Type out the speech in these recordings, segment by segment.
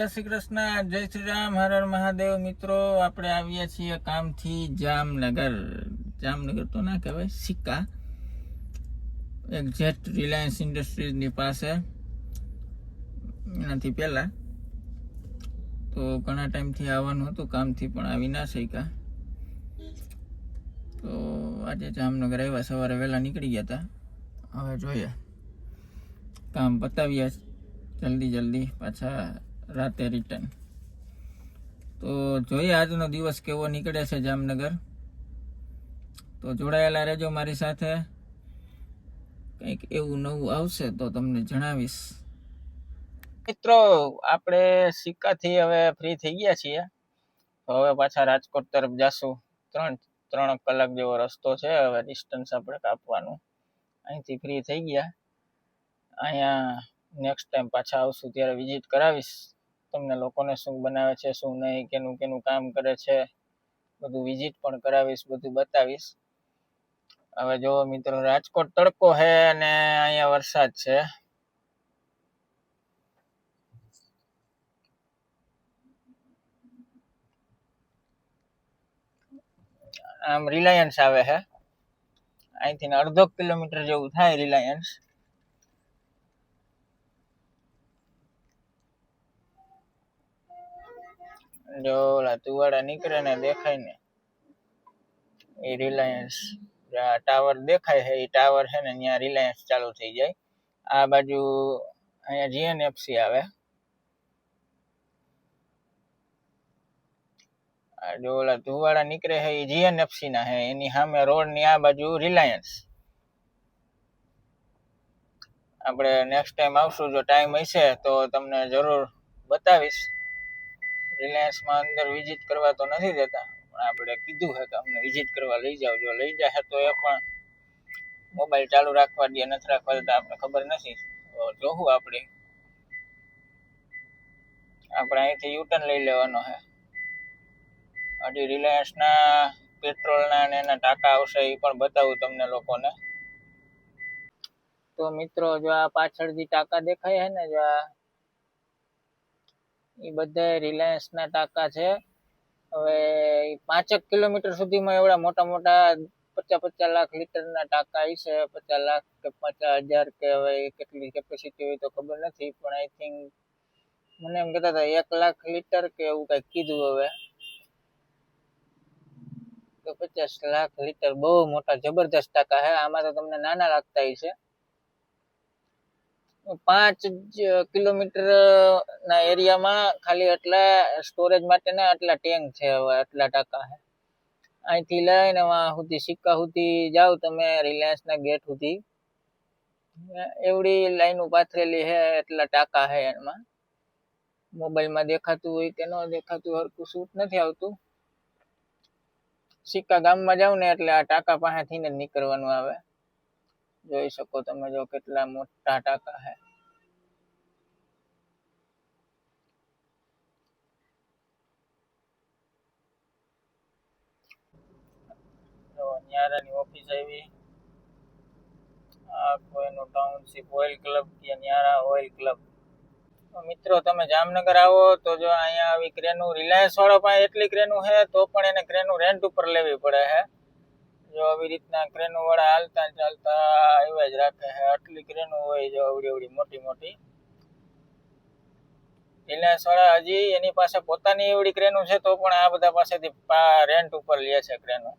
જય શ્રી કૃષ્ણ, જય શ્રી રામ, હર હર મહાદેવ. મિત્રો, આપણે આવ્યા છીએ કામથી જામનગર. જામનગર તો ના કહેવાય, સિક્કા એક્ઝેક્ટ રિલાયન્સ ઇન્ડસ્ટ્રીઝની પાસે. એનાથી પહેલા તો ઘણા ટાઈમથી આવવાનું હતું કામથી, પણ આવી ના શક્યા. તો આજે જામનગર આવ્યા, સવારે વહેલા નીકળી ગયા હતા. હવે જોઈએ, કામ પતાવ્યા જલ્દી પાછા રાતે રિટર્ન. તો જોઈએ આજનો દિવસ કેવો નીકળે છે જામનગર. તો જોડાયેલા રહેજો મારી સાથે, કંઈક એવું નવું આવશે તો તમને જણાવીશ. મિત્રો, આપણે સિક્કાથી હવે ફ્રી થઈ ગયા છીએ, તો હવે પાછા રાજકોટ તરફ જાશું. 3 કલાક જેવો રસ્તો છે, હવે ડિસ્ટન્સ આપણે કાપવાનું. અહીંથી ફ્રી થઈ ગયા, અહીંયા નેક્સ્ટ ટાઈમ પાછા આવશું ત્યારે વિઝિટ કરાવીશ તમને. લોકોને શું બનાવે છે, શું નહીં, કેનું કામ કરે છે, બધું વિઝિટ પણ કરાવીશ, બધું બતાવીશ. હવે જો મિત્રો, રાજકોટ તડકો છે અને અહીંયા વરસાદ છે. આમ રિલાયન્સ આવે છે, અહીંથી 1/2 કિલોમીટર જેવું થાય રિલાયન્સ. જો ઓલા તુવાડા નીકળે ને દેખાય ને, એ રિલાયન્સ. ટાવર દેખાય છે, એ ટાવર છે ને ત્યાં રિલાયન્સ ચાલુ થઈ જાય. આ બાજુ અહીંયા જીએનએફસી આવે. જો ઓલા ધુવાડા નીકળે છે એ જીએનએફસી ના છે, એની સામે રોડ ની આ બાજુ રિલાયન્સ. આપણે નેક્સ્ટ ટાઈમ આવશું, જો ટાઈમ હશે તો તમને જરૂર બતાવીશ. રિલાયન્સમાં અંદર વિઝિટ કરવા તો નથી દેતા, પણ આપણે કીધું છે કે અમને વિઝિટ કરવા લઈ જાવ. જો લઈ જાય તો એ પણ મોબાઈલ ચાલુ રાખવા દે નથી રાખવા દેતા આપણે ખબર નથી. તો જોવું આપણે અહીંથી યુટર્ન લઈ લેવાનો છે. હજી રિલાયન્સના પેટ્રોલના અને એના ટાંકા આવશે, એ પણ બતાવું તમને લોકોને. તો મિત્રો, જો આ પાછળ જે ટાંકા દેખાય છે ને, જો એ બધા રિલાયન્સના ટાંકા છે. હવે 5 કિલોમીટર સુધીમાં એવડા મોટા 50 લાખ લીટરના ટાંકા હશે. 50 લાખ કે 50,000 કે હવે કેટલી કેપેસિટી હોય તો ખબર નથી, પણ આઈ થિંક મને એમ કહેતા હતા 1 લાખ લીટર કે એવું કંઈક કીધું. હવે તો 50 લાખ લીટર બહુ મોટા જબરદસ્ત ટાંકા છે. આમાં તો તમને નાના લાગતા હશે. 5 કિલોમીટર ના એરિયામાં ખાલી એટલા સ્ટોરેજ માટેના આટલા ટેન્ક છે. હવે આટલા ટાંકા છે. અહીંથી લઈને વાં સુધી સિક્કા સુધી જાઓ તમે, રિલાયન્સ ના ગેટ સુધી એવડી લાઈનો પાથરેલી છે. એટલા ટાંકા છે. એમાં મોબાઈલમાં દેખાતું હોય કે ન દેખાતું, હરખું શૂટ નથી આવતું. સિક્કા ગામમાં જાવ ને એટલે આ ટાંકા પાસેથી જ નીકળવાનું આવે. જોઈ શકો તમે, જો કેટલા મોટા ટાંકા છે. ન્યારાની ઓફિસ આવી. આ કોઈનું ટાઉનશીપ ઓઇલ ક્લબ કે ન્યારા ઓઇલ ક્લબ. મિત્રો, તમે જામનગર આવો તો જો અહીંયા આવી ક્રેનું, રિલાયન્સ વાળો પાસે એટલી ક્રેનું છે તો પણ એને ક્રેનું રેન્ટ ઉપર લેવી પડે છે. જો આવી રીતના ક્રેનું વાળા હાલતા ચાલતા આવ્યા જ રાખે છે. આટલી ક્રેનું હોય, જો અવડી મોટી. રિલાયન્સ વાળા હજી એની પાસે પોતાની એવડી ક્રેનું છે તો પણ આ બધા પાસેથી રેન્ટ ઉપર લે છે ક્રેનું.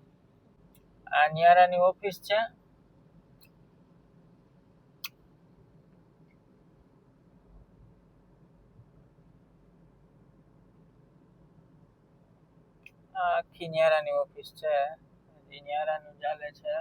આ ન્યારાની ઓફિસ છે. આખી ન્યારાની ઓફિસ છે. હજી ન્યારાનું ચાલે છે.